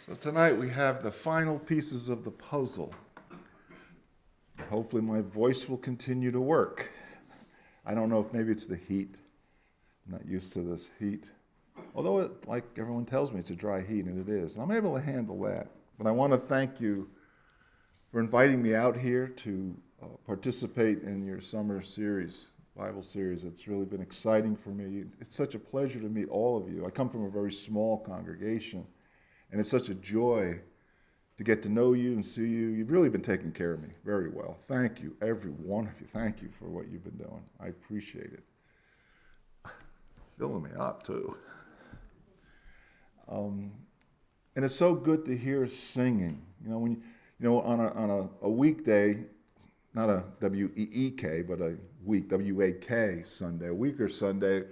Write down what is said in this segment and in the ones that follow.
So tonight we have the final pieces of the puzzle. Hopefully my voice will continue to work. I don't know if maybe it's the heat. I'm not used to this heat. Although, like everyone tells me, it's a dry heat, and it is. And I'm able to handle that. But I want to thank you for inviting me out here to participate in your summer series, Bible series. It's really been exciting for me. It's such a pleasure to meet all of you. I come from a very small congregation, and it's such a joy to get to know you and see you. You've really been taking care of me very well. Thank you, every one of you. Thank you for what you've been doing. I appreciate it. Filling me up, too. And it's so good to hear singing. On a weekday, not a W-E-E-K, but a week, W-A-K Sunday, a week or Sunday,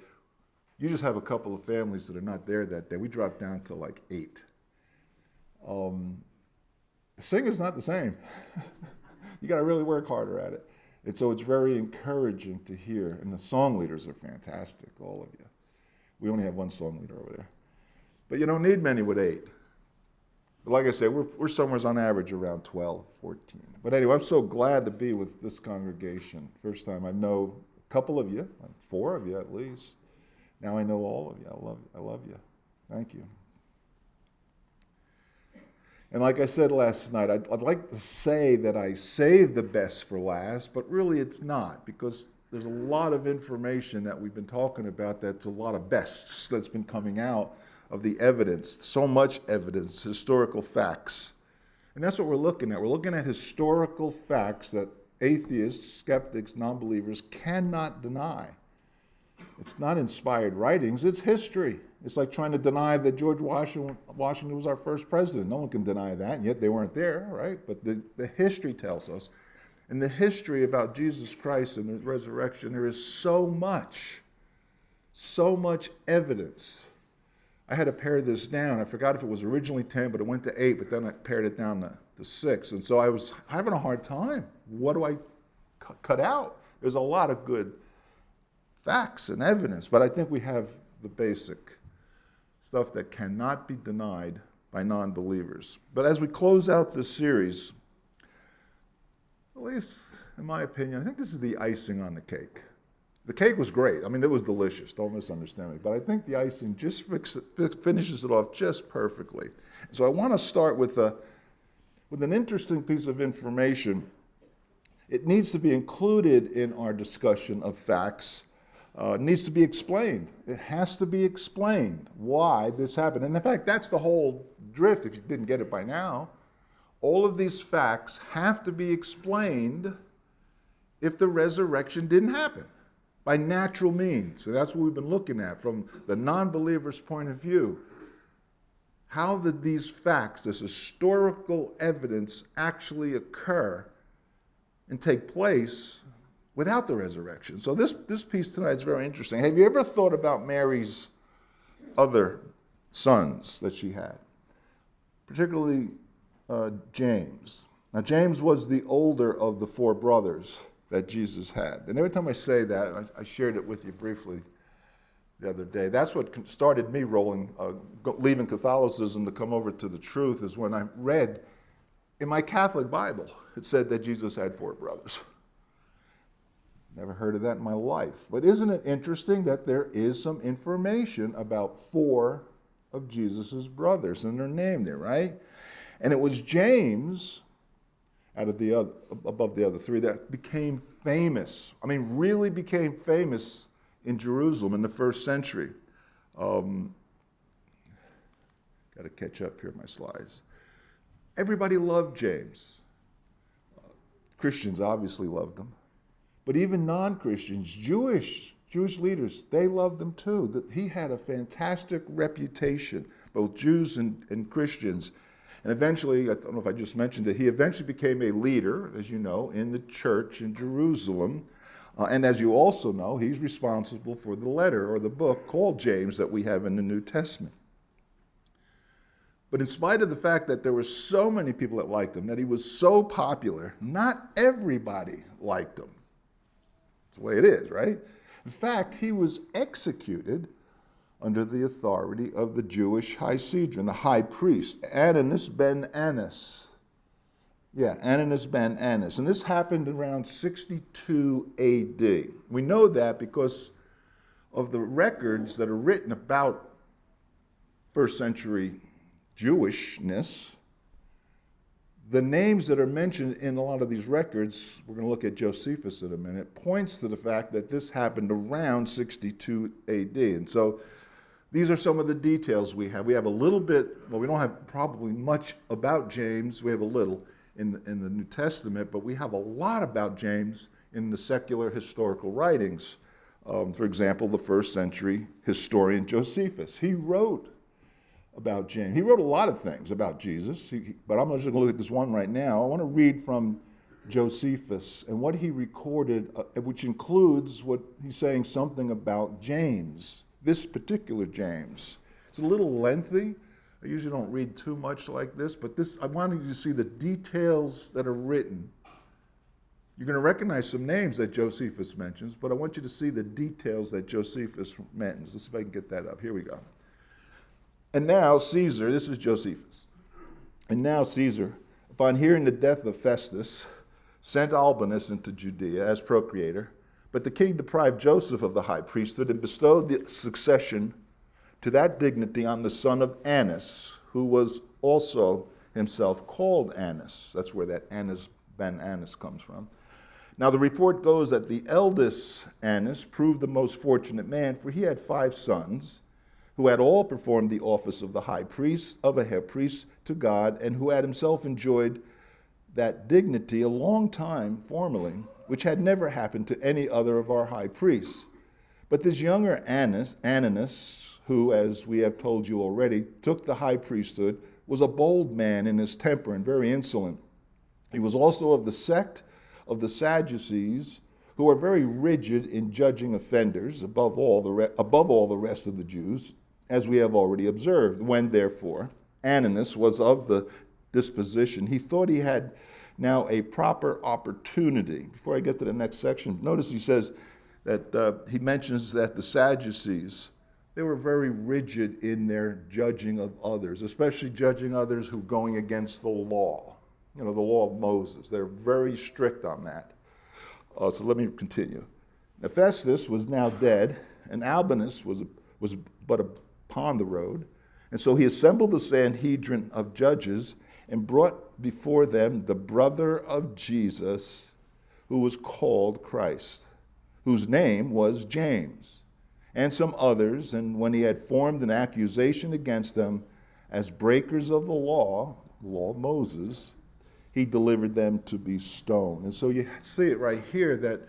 you just have a couple of families that are not there that day. We drop down to like 8. Singing's not the same. You got to really work harder at it. And so it's very encouraging to hear. And the song leaders are fantastic, all of you. We only have one song leader over there. But you don't need many with 8. But like I say, we're somewhere on average around 12, 14. But anyway, I'm so glad to be with this congregation. First time I know a couple of you, 4 of you at least. Now I know all of you. I love you. Thank you. And like I said last night, I'd like to say that I saved the best for last, but really it's not, because there's a lot of information that we've been talking about that's a lot of bests that's been coming out of the evidence, so much evidence, historical facts. And that's what we're looking at. We're looking at historical facts that atheists, skeptics, non-believers cannot deny. It's not inspired writings, it's history. It's like trying to deny that George Washington was our first president. No one can deny that, and yet they weren't there, right? But the history tells us. In the history about Jesus Christ and the resurrection, there is so much evidence. I had to pare this down. I forgot if it was originally 10, but it went to 8, but then I pared it down to 6. And so I was having a hard time. What do I cut out? There's a lot of good facts and evidence, but I think we have the basic stuff that cannot be denied by non-believers. But as we close out this series, at least in my opinion, I think this is the icing on the cake. The cake was great. I mean, it was delicious. Don't misunderstand me. But I think the icing just finishes it off just perfectly. So I want to start with an interesting piece of information. It needs to be included in our discussion of facts. It needs to be explained. It has to be explained why this happened. And in fact, that's the whole drift, if you didn't get it by now. All of these facts have to be explained if the resurrection didn't happen by natural means. So that's what we've been looking at from the non-believer's point of view. How did these facts, this historical evidence, actually occur and take place without the resurrection? So this piece tonight is very interesting. Have you ever thought about Mary's other sons that she had, particularly James? Now, James was the older of the 4 brothers that Jesus had. And every time I say that, I shared it with you briefly the other day. That's what started me leaving Catholicism to come over to the truth, is when I read in my Catholic Bible, it said that Jesus had 4 brothers. Never heard of that in my life. But isn't it interesting that there is some information about 4 of Jesus' brothers, and they're named there, right? And it was James, out of above the other 3, that became famous. I mean, really became famous in Jerusalem in the 1st century. Got to catch up here in my slides. Everybody loved James. Christians obviously loved him. But even non-Christians, Jewish leaders, they loved him too. He had a fantastic reputation, both Jews and Christians. And eventually, I don't know if I just mentioned it, he eventually became a leader, as you know, in the church in Jerusalem. And as you also know, he's responsible for the letter or the book called James that we have in the New Testament. But in spite of the fact that there were so many people that liked him, that he was so popular, not everybody liked him. That's the way it is, right? In fact, he was executed under the authority of the Jewish High Sanhedrin, the high priest, Ananus ben Annas. Yeah, Ananus ben Annas. And this happened around 62 AD. We know that because of the records that are written about first century Jewishness. The names that are mentioned in a lot of these records, we're going to look at Josephus in a minute, points to the fact that this happened around 62 AD. And so these are some of the details we have. We have a little bit, well, we don't have probably much about James. We have a little in the New Testament, but we have a lot about James in the secular historical writings. For example, the first century historian Josephus, he wrote about James. He wrote a lot of things about Jesus, but I'm just going to look at this one right now. I want to read from Josephus and what he recorded, which includes what he's saying something about James, this particular James. It's a little lengthy. I usually don't read too much like this, but this, I wanted you to see the details that are written. You're going to recognize some names that Josephus mentions, but I want you to see the details that Josephus mentions. Let's see if I can get that up. Here we go. And now Caesar, this is Josephus, and now Caesar, upon hearing the death of Festus, sent Albinus into Judea as procurator, but the king deprived Joseph of the high priesthood and bestowed the succession to that dignity on the son of Annas, who was also himself called Annas. That's where that Annas ben Annas comes from. Now the report goes that the eldest Annas proved the most fortunate man, for he had 5 sons, who had all performed the office of the high priest, of a heir priest to God, and who had himself enjoyed that dignity a long time formerly, which had never happened to any other of our high priests. But this younger Ananus, who, as we have told you already, took the high priesthood, was a bold man in his temper and very insolent. He was also of the sect of the Sadducees, who are very rigid in judging offenders above all the rest of the Jews, as we have already observed. When, therefore, Ananus was of the disposition, he thought he had now a proper opportunity. Before I get to the next section, notice he says that he mentions that the Sadducees, they were very rigid in their judging of others, especially judging others who are going against the law, the law of Moses. They're very strict on that. So let me continue. Now Festus was now dead, and Albinus was but upon the road. And so he assembled the Sanhedrin of judges and brought before them the brother of Jesus, who was called Christ, whose name was James, and some others. And when he had formed an accusation against them as breakers of the law of Moses, he delivered them to be stoned. And so you see it right here that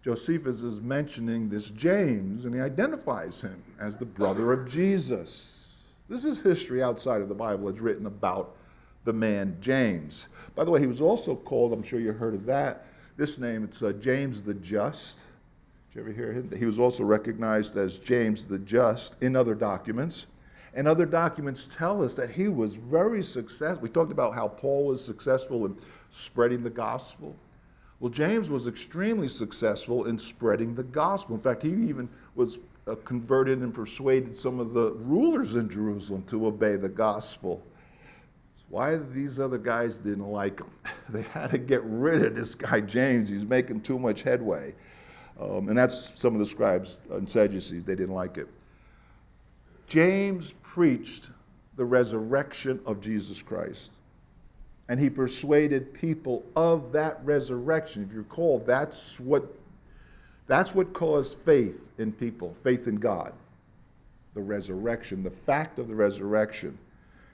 Josephus is mentioning this James, and he identifies him as the brother of Jesus. This is history outside of the Bible. It's written about the man James. By the way, he was also called, I'm sure you heard of that, this name, it's James the Just. Did you ever hear him? He was also recognized as James the Just in other documents. And other documents tell us that he was very successful. We talked about how Paul was successful in spreading the gospel. Well, James was extremely successful in spreading the gospel. In fact, he even was converted and persuaded some of the rulers in Jerusalem to obey the gospel. That's why these other guys didn't like him. They had to get rid of this guy James. He's making too much headway. And that's some of the scribes and Sadducees. They didn't like it. James preached the resurrection of Jesus Christ. And he persuaded people of that resurrection. If you recall, that's what caused faith in people, faith in God. The resurrection, the fact of the resurrection.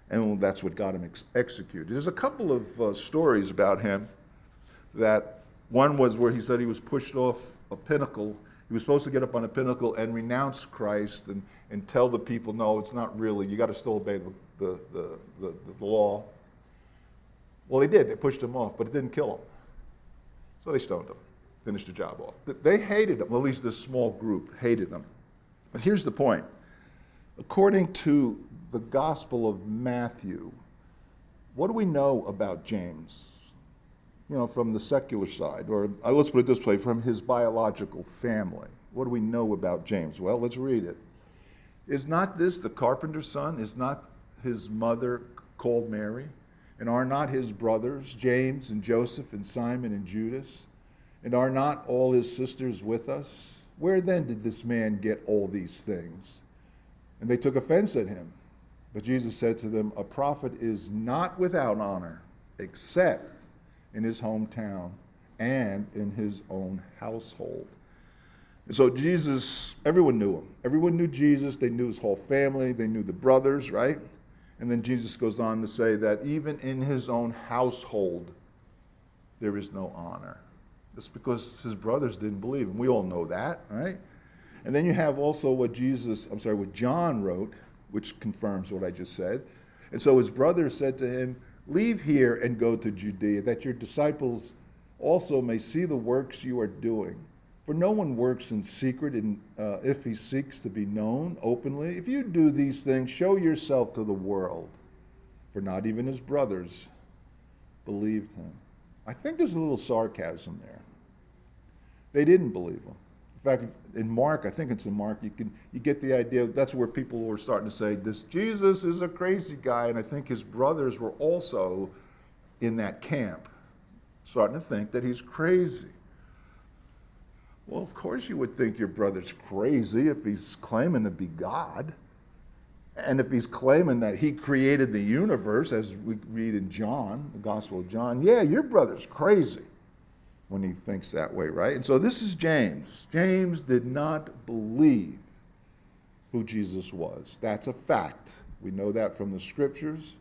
And that's what got him executed. There's a couple of stories about him. That one was where he said he was pushed off a pinnacle. He was supposed to get up on a pinnacle and renounce Christ and tell the people, no, it's not really. You got to still obey the law. Well, they did. They pushed him off, but it didn't kill him. So they stoned him, finished the job off. They hated him. Well, at least this small group hated him. But here's the point. According to the Gospel of Matthew, what do we know about James? From the secular side, or let's put it this way, from his biological family. What do we know about James? Well, let's read it. Is not this the carpenter's son? Is not his mother called Mary? And are not his brothers, James and Joseph and Simon and Judas? And are not all his sisters with us? Where then did this man get all these things? And they took offense at him. But Jesus said to them, a prophet is not without honor, except in his hometown and in his own household. And so Jesus, everyone knew him. Everyone knew Jesus. They knew his whole family. They knew the brothers, right? And then Jesus goes on to say that even in his own household, there is no honor. That's because his brothers didn't believe him. We all know that, right? And then you have also what John wrote, which confirms what I just said. And so his brothers said to him, leave here and go to Judea, that your disciples also may see the works you are doing. For no one works in secret if he seeks to be known openly. If you do these things, show yourself to the world. For not even his brothers believed him. I think there's a little sarcasm there. They didn't believe him. In fact, in Mark, I think it's in Mark, you get the idea, that's where people were starting to say, this Jesus is a crazy guy, and I think his brothers were also in that camp, starting to think that he's crazy. Well, of course you would think your brother's crazy if he's claiming to be God. And if he's claiming that he created the universe, as we read in John, the Gospel of John, yeah, your brother's crazy when he thinks that way, right? And so this is James. James did not believe who Jesus was. That's a fact. We know that from the scriptures,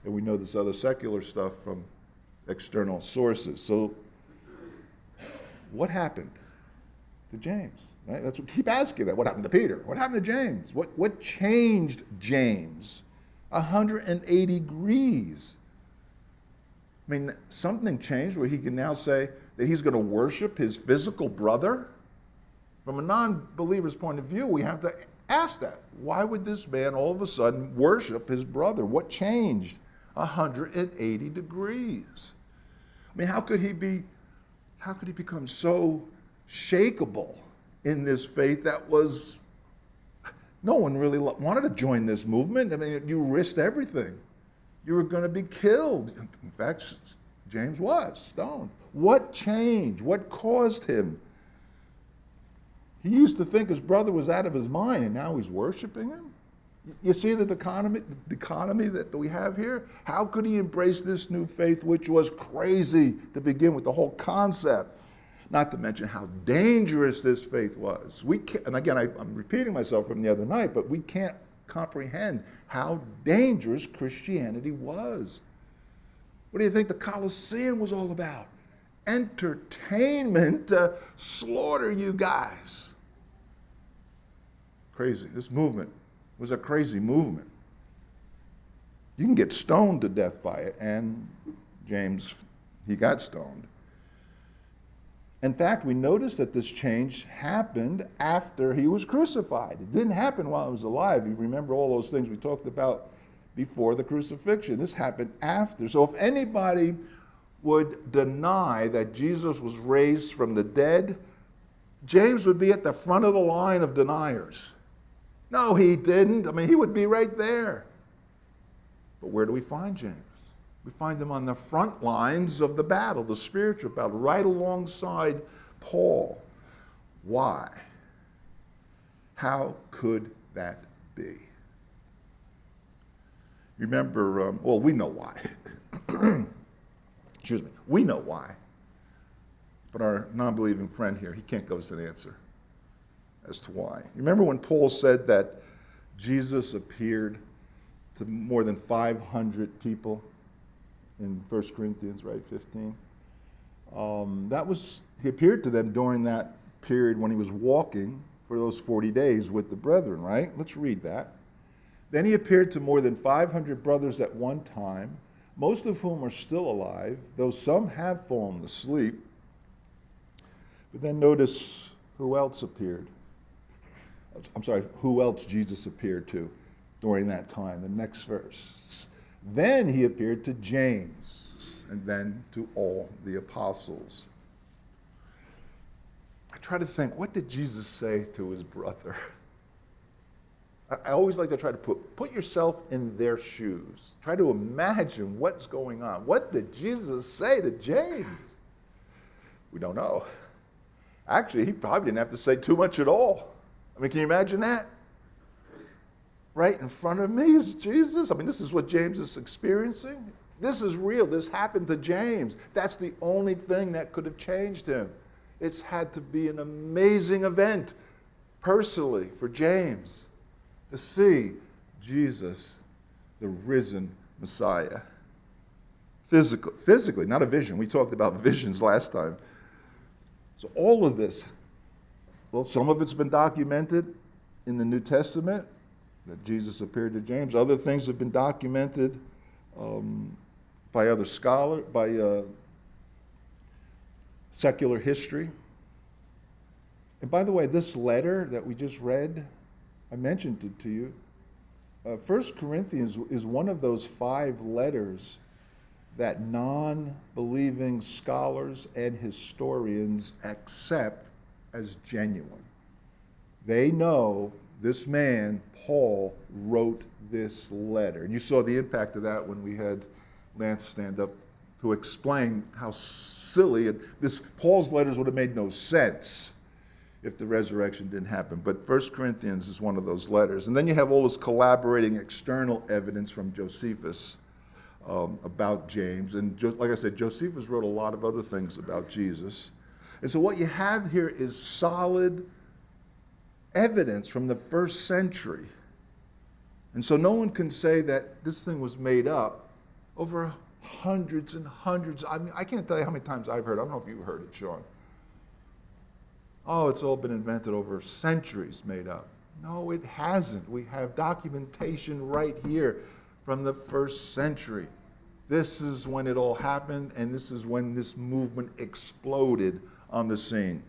and we know this other secular stuff from external sources. So what happened to James? Right? That's what keep asking that. What happened to Peter? What happened to James? What changed James 180 degrees? I mean, something changed where he can now say that he's going to worship his physical brother. From a non-believer's point of view, we have to ask that. Why would this man all of a sudden worship his brother? What changed 180 degrees? I mean, how could he become so shakeable in this faith that was, no one really wanted to join this movement. I mean, you risked everything. You were going to be killed. In fact, James was stoned. What changed? What caused him? He used to think his brother was out of his mind, and now he's worshiping him? You see the dichotomy that we have here? How could he embrace this new faith, which was crazy to begin with, the whole concept? Not to mention how dangerous this faith was. We can't, and again, I'm repeating myself from the other night, but we can't comprehend how dangerous Christianity was. What do you think the Colosseum was all about? Entertainment to slaughter you guys. Crazy. This movement was a crazy movement. You can get stoned to death by it, and James, he got stoned. In fact, we notice that this change happened after he was crucified. It didn't happen while he was alive. You remember all those things we talked about before the crucifixion. This happened after. So if anybody would deny that Jesus was raised from the dead, James would be at the front of the line of deniers. No, he didn't. I mean, he would be right there. But where do we find James? We find him on the front lines of the battle, the spiritual battle, right alongside Paul. Why? How could that be? Remember, well, we know why. Excuse me. We know why. But our non-believing friend here, he can't give us an answer as to why. Remember when Paul said that Jesus appeared to more than 500 people in 1 Corinthians, right, 15? He appeared to them during that period when he was walking for those 40 days with the brethren, right? Let's read that. Then he appeared to more than 500 brothers at one time, most of whom are still alive, though some have fallen asleep. But then notice who else appeared. Who else Jesus appeared to during that time. The next verse. Then he appeared to James, and then to all the apostles. I try to think, what did Jesus say to his brother? I always like to try to put yourself in their shoes. Try to imagine what's going on. What did Jesus say to James? We don't know. Actually, he probably didn't have to say too much at all. I mean, can you imagine that? Right in front of me is Jesus. I mean, this is what James is experiencing. This is real. This happened to James. That's the only thing that could have changed him. It's had to be an amazing event, personally, for James, to see Jesus, the risen Messiah. Physically, not a vision. We talked about visions last time. So all of this, well, some of it's been documented in the New Testament, that Jesus appeared to James. Other things have been documented by other scholars, by secular history. And by the way, this letter that we just read, I mentioned it to you. 1 Corinthians is one of those 5 letters that non-believing scholars and historians accept as genuine. They know this man, Paul, wrote this letter. And you saw the impact of that when we had Lance stand up to explain how silly Paul's letters would have made no sense if the resurrection didn't happen. But 1 Corinthians is one of those letters. And then you have all this collaborating external evidence from Josephus about James. And like I said, Josephus wrote a lot of other things about Jesus. And so what you have here is solid evidence from the first century. And so no one can say that this thing was made up over hundreds and hundreds. I mean, I can't tell you how many times I've heard. I don't know if you heard it, Sean. Oh, it's all been invented over centuries, made up. No, it hasn't. We have documentation right here from the first century. This is when it all happened, and this is when this movement exploded on the scene.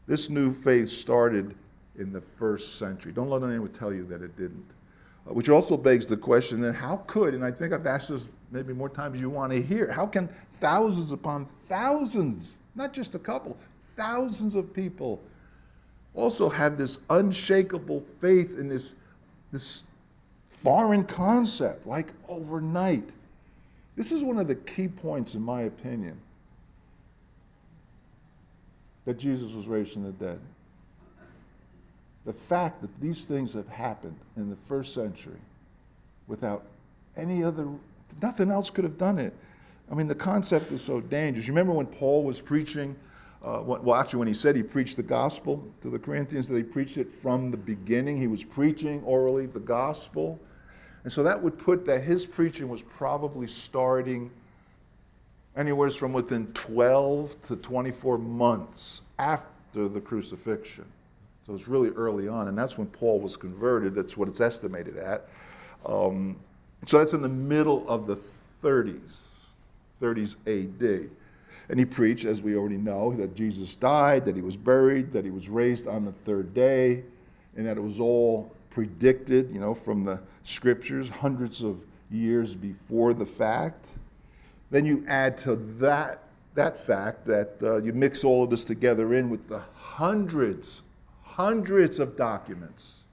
This new faith started in the first century. Don't let anyone tell you that it didn't. Which also begs the question, then how could, and I think I've asked this maybe more times than you want to hear, how can thousands upon thousands, not just a couple, thousands of people also have this unshakable faith in this foreign concept, like overnight? This is one of the key points, in my opinion, that Jesus was raised from the dead. The fact that these things have happened in the first century without nothing else could have done it. I mean, the concept is so dangerous. You remember when Paul was preaching, when he said he preached the gospel to the Corinthians, that he preached it from the beginning. He was preaching orally the gospel. And so that would put that his preaching was probably starting anywhere from within 12 to 24 months after the crucifixion. So it's really early on, and that's when Paul was converted. That's what it's estimated at. So that's in the middle of the 30s AD. And he preached, as we already know, that Jesus died, that he was buried, that he was raised on the 3rd day, and that it was all predicted, from the scriptures hundreds of years before the fact. Then you add to that fact that you mix all of this together in with the hundreds of documents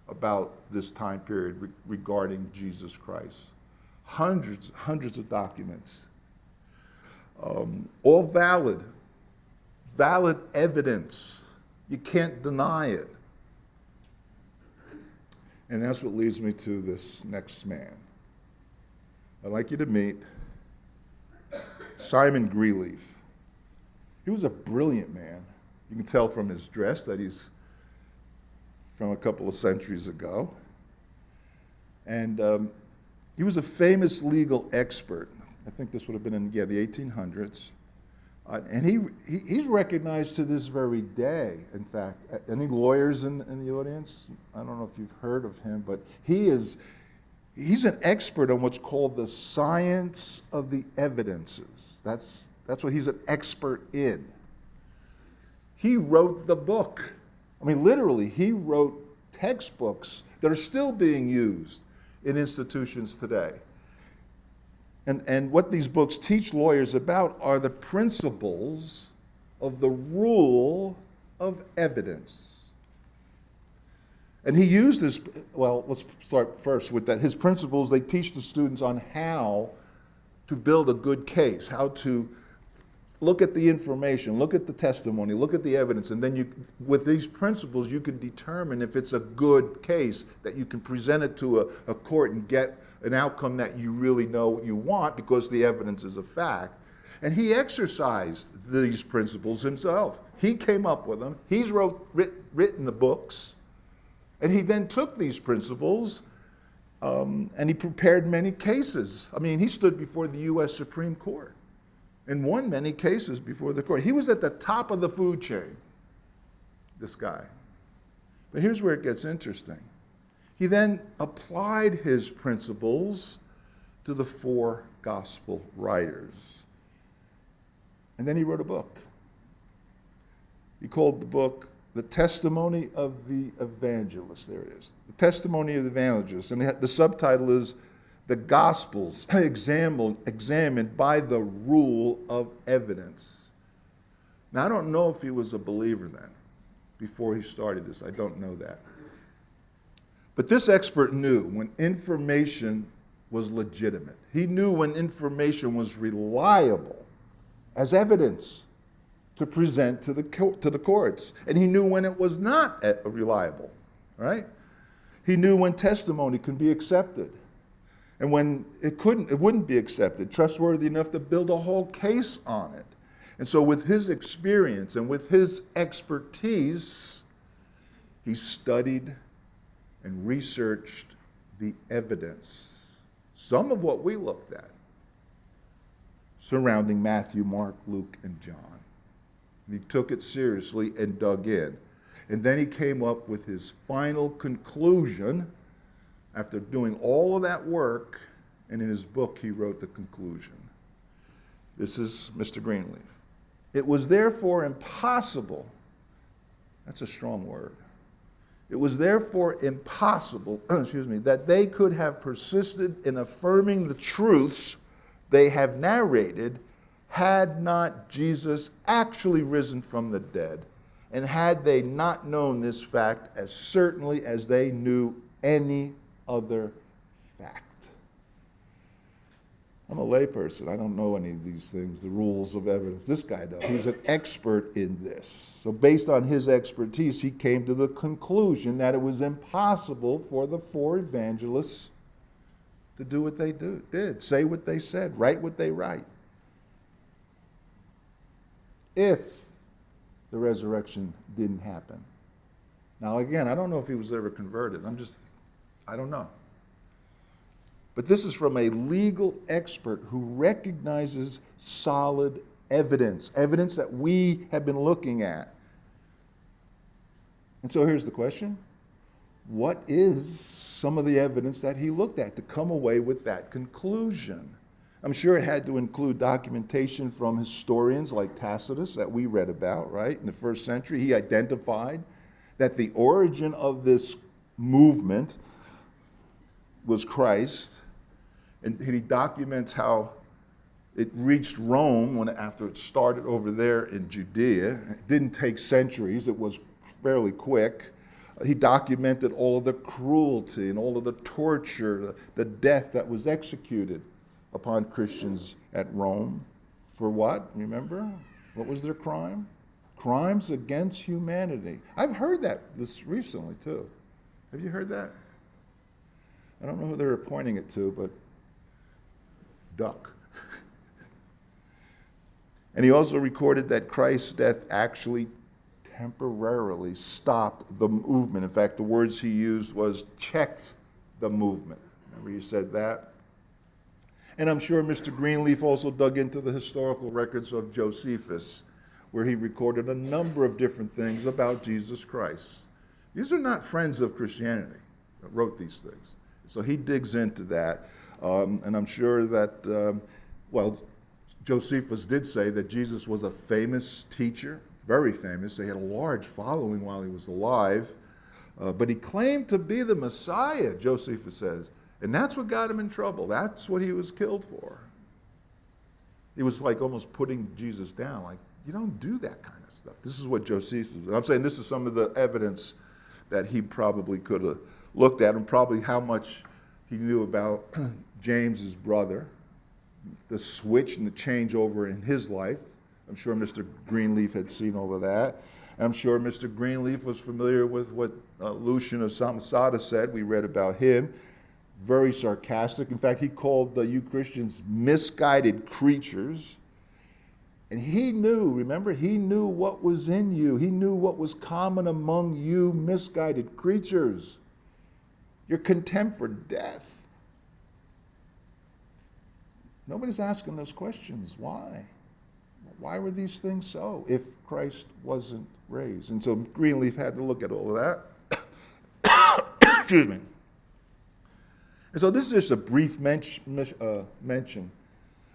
about this time period regarding Jesus Christ. Hundreds of documents. All valid evidence. You can't deny it. And that's what leads me to this next man. I'd like you to meet Simon Greenleaf. He was a brilliant man. You can tell from his dress that he's from a couple of centuries ago. And he was a famous legal expert. I think this would have been in the 1800s. And he's recognized to this very day, in fact. Any lawyers in the audience? I don't know if you've heard of him, but he's an expert on what's called the science of the evidences. That's what he's an expert in. He wrote the book. I mean, literally, he wrote textbooks that are still being used in institutions today. And what these books teach lawyers about are the principles of the rule of evidence. And he used his, well, let's start first with that. His principles, they teach the students on how to build a good case, how to look at the information, look at the testimony, look at the evidence, and then you, with these principles, you can determine if it's a good case that you can present it to a court and get an outcome that you really know you want because the evidence is a fact. And he exercised these principles himself. He came up with them. He's written the books. And he then took these principles and he prepared many cases. I mean, he stood before the U.S. Supreme Court and won many cases before the court. He was at the top of the food chain, this guy. But here's where it gets interesting. He then applied his principles to the four gospel writers. And then he wrote a book. He called the book The Testimony of the Evangelist. There it is. The Testimony of the Evangelist. And the subtitle is The Gospels Examined by the Rule of Evidence. Now, I don't know if he was a believer then, before he started this. I don't know that. But this expert knew when information was legitimate. He knew when information was reliable as evidence to present to the courts. And he knew when it was not reliable, right? He knew when testimony could be accepted and when it wouldn't be accepted, trustworthy enough to build a whole case on it. And so with his experience and with his expertise, he studied and researched the evidence, some of what we looked at, surrounding Matthew, Mark, Luke, and John. And he took it seriously and dug in. And then he came up with his final conclusion after doing all of that work, and in his book he wrote the conclusion. This is Mr. Greenleaf. It was therefore impossible, that's a strong word, it was therefore impossible, that they could have persisted in affirming the truths they have narrated had not Jesus actually risen from the dead, and had they not known this fact as certainly as they knew any other fact. I'm a layperson. I don't know any of these things, the rules of evidence. This guy does. He's an expert in this. So based on his expertise, he came to the conclusion that it was impossible for the four evangelists to do what they did, say what they said, write what they write, if the resurrection didn't happen. Now, again, I don't know if he was ever converted. I don't know. But this is from a legal expert who recognizes solid evidence, evidence that we have been looking at. And so here's the question. What is some of the evidence that he looked at to come away with that conclusion? I'm sure it had to include documentation from historians like Tacitus that we read about, right? In the first century, he identified that the origin of this movement was Christ, and he documents how it reached Rome after it started over there in Judea. It didn't take centuries, it was fairly quick. He documented all of the cruelty and all of the torture, the death that was executed upon Christians at Rome. For what? Remember? What was their crime? Crimes against humanity. I've heard that this recently too. Have you heard that? I don't know who they were pointing it to, but duck. And he also recorded that Christ's death actually temporarily stopped the movement. In fact, the words he used was checked the movement. Remember he said that? And I'm sure Mr. Greenleaf also dug into the historical records of Josephus, where he recorded a number of different things about Jesus Christ. These are not friends of Christianity that wrote these things. So he digs into that. And I'm sure that, Josephus did say that Jesus was a famous teacher, very famous. They had a large following while he was alive. But he claimed to be the Messiah, Josephus says. And that's what got him in trouble. That's what he was killed for. He was like almost putting Jesus down, like, you don't do that kind of stuff. This is what Josephus, and I'm saying this is some of the evidence that he probably could have looked at, and probably how much he knew about James's brother, the switch and the changeover in his life. I'm sure Mr. Greenleaf had seen all of that. I'm sure Mr. Greenleaf was familiar with what Lucian of Samosata said. We read about him. Very sarcastic. In fact, he called you Christians misguided creatures. And he knew, remember, he knew what was in you. He knew what was common among you misguided creatures. Your contempt for death. Nobody's asking those questions. Why? Why were these things so if Christ wasn't raised? And so Greenleaf had to look at all of that. Excuse me. And so this is just a brief mention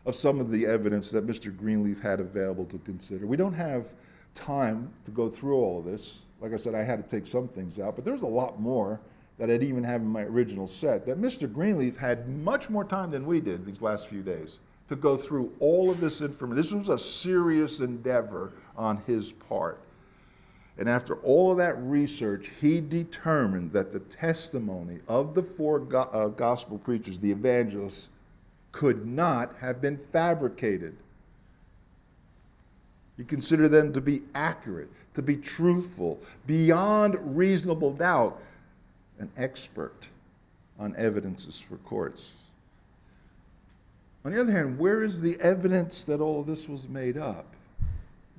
of some of the evidence that Mr. Greenleaf had available to consider. We don't have time to go through all of this. Like I said, I had to take some things out, but there's a lot more that I didn't even have in my original set that Mr. Greenleaf had much more time than we did these last few days to go through all of this information. This was a serious endeavor on his part. And after all of that research, he determined that the testimony of the four gospel preachers, the evangelists, could not have been fabricated. He considered them to be accurate, to be truthful, beyond reasonable doubt, an expert on evidences for courts. On the other hand, where is the evidence that all of this was made up?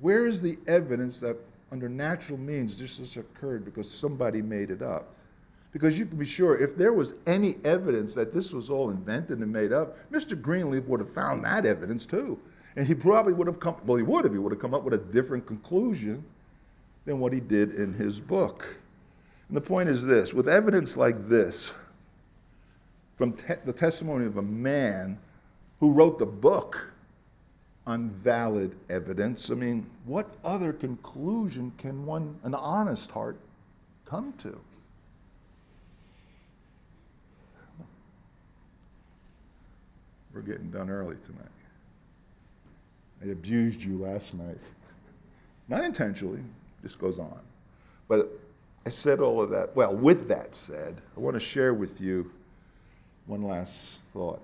Where is the evidence that under natural means this occurred because somebody made it up? Because you can be sure if there was any evidence that this was all invented and made up, Mr. Greenleaf would have found that evidence too. And he probably would have come, well, he would have come up with a different conclusion than what he did in his book. And the point is this, with evidence like this, from the testimony of a man who wrote the book on valid evidence, I mean, what other conclusion can an honest heart come to? We're getting done early tonight. I abused you last night. Not intentionally, this goes on. But I said all of that. Well, with that said, I want to share with you one last thought.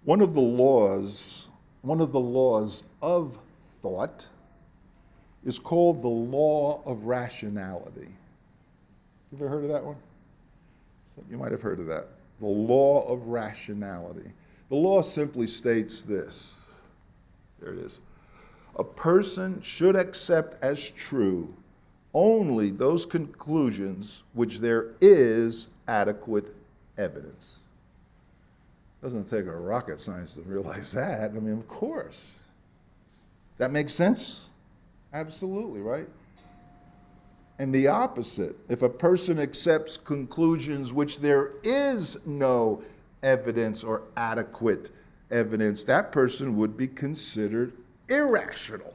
One of the laws of thought is called the law of rationality. You ever heard of that one? You might have heard of that. The law of rationality. The law simply states this. There it is. A person should accept as true only those conclusions which there is adequate evidence. Doesn't take a rocket science to realize that. I mean, of course. That makes sense? Absolutely, right? And the opposite, if a person accepts conclusions which there is no evidence or adequate evidence, that person would be considered irrational.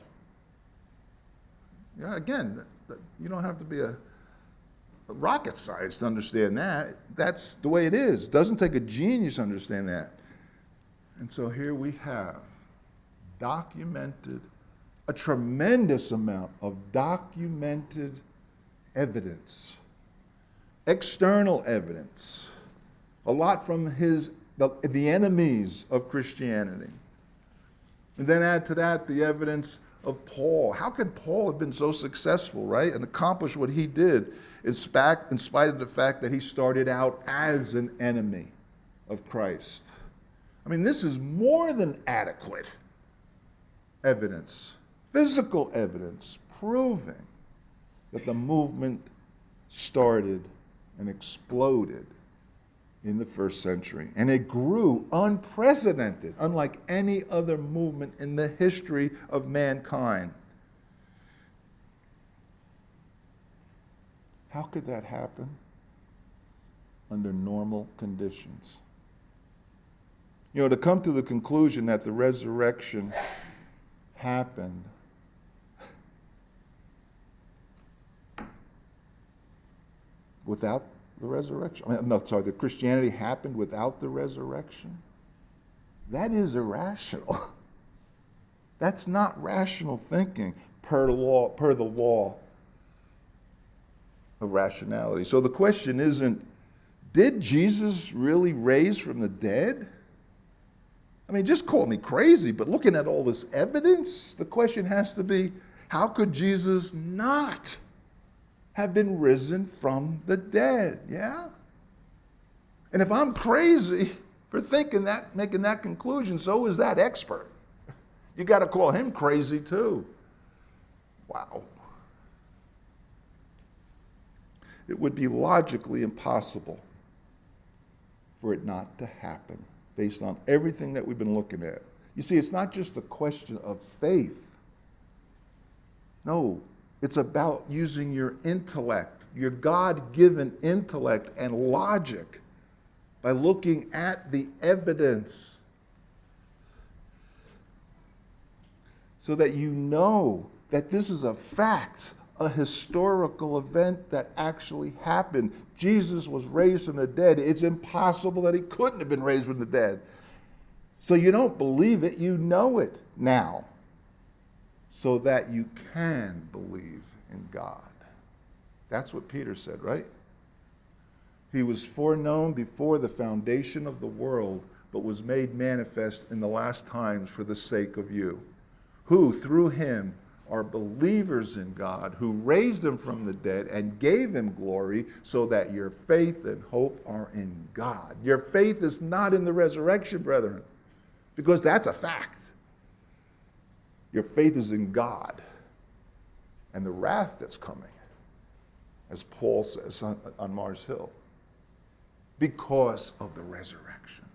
Yeah, again, you don't have to be a rocket science to understand that. That's the way it is. It doesn't take a genius to understand that. And so here we have a tremendous amount of documented evidence, external evidence, a lot from the enemies of Christianity. And then add to that the evidence of Paul. How could Paul have been so successful, right, and accomplish what he did in spite of the fact that he started out as an enemy of Christ? I mean, this is more than adequate evidence, physical evidence, proving that the movement started and exploded in the first century. And it grew unprecedented, unlike any other movement in the history of mankind. How could that happen under normal conditions? You know, to come to the conclusion that the resurrection happened without the resurrection. The Christianity happened without the resurrection. That is irrational. That's not rational thinking per the law. of rationality. So the question isn't, did Jesus really raise from the dead? I mean, just call me crazy, but looking at all this evidence, the question has to be, how could Jesus not have been risen from the dead? Yeah? And if I'm crazy for thinking that, making that conclusion, so is that expert. You got to call him crazy too. Wow. It would be logically impossible for it not to happen based on everything that we've been looking at. You see, it's not just a question of faith. No, it's about using your intellect, your God-given intellect and logic by looking at the evidence so that you know that this is a fact, a historical event that actually happened. Jesus was raised from the dead. It's impossible that he couldn't have been raised from the dead. So you don't believe it, you know it now, so that you can believe in God. That's what Peter said, right? He was foreknown before the foundation of the world, but was made manifest in the last times for the sake of you, who through him are believers in God, who raised him from the dead and gave him glory, so that your faith and hope are in God. Your faith is not in the resurrection, brethren, because that's a fact. Your faith is in God and the wrath that's coming, as Paul says on Mars Hill, because of the resurrection.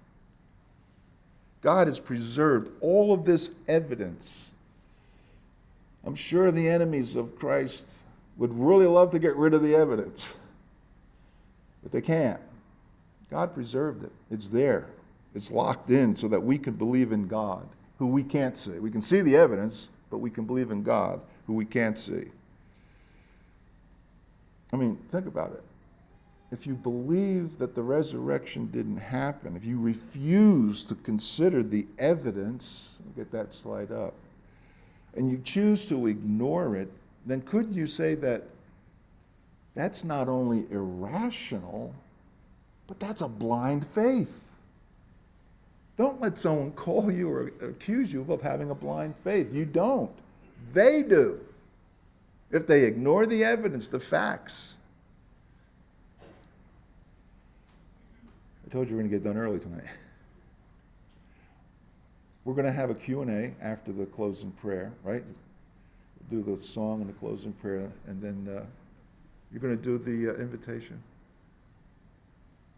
God has preserved all of this evidence. I'm sure the enemies of Christ would really love to get rid of the evidence, but they can't. God preserved it. It's there. It's locked in so that we can believe in God, who we can't see. We can see the evidence, but we can believe in God, who we can't see. I mean, think about it. If you believe that the resurrection didn't happen, if you refuse to consider the evidence, get that slide up, and you choose to ignore it, then couldn't you say that that's not only irrational, but that's a blind faith? Don't let someone call you or accuse you of having a blind faith. You don't. They do. If they ignore the evidence, the facts. I told you we're going to get done early tonight. We're going to have a Q&A after the closing prayer, right? We'll do the song and the closing prayer, and then you're going to do the invitation.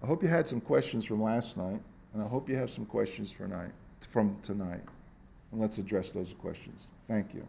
I hope you had some questions from last night, and I hope you have some questions from tonight. And let's address those questions. Thank you.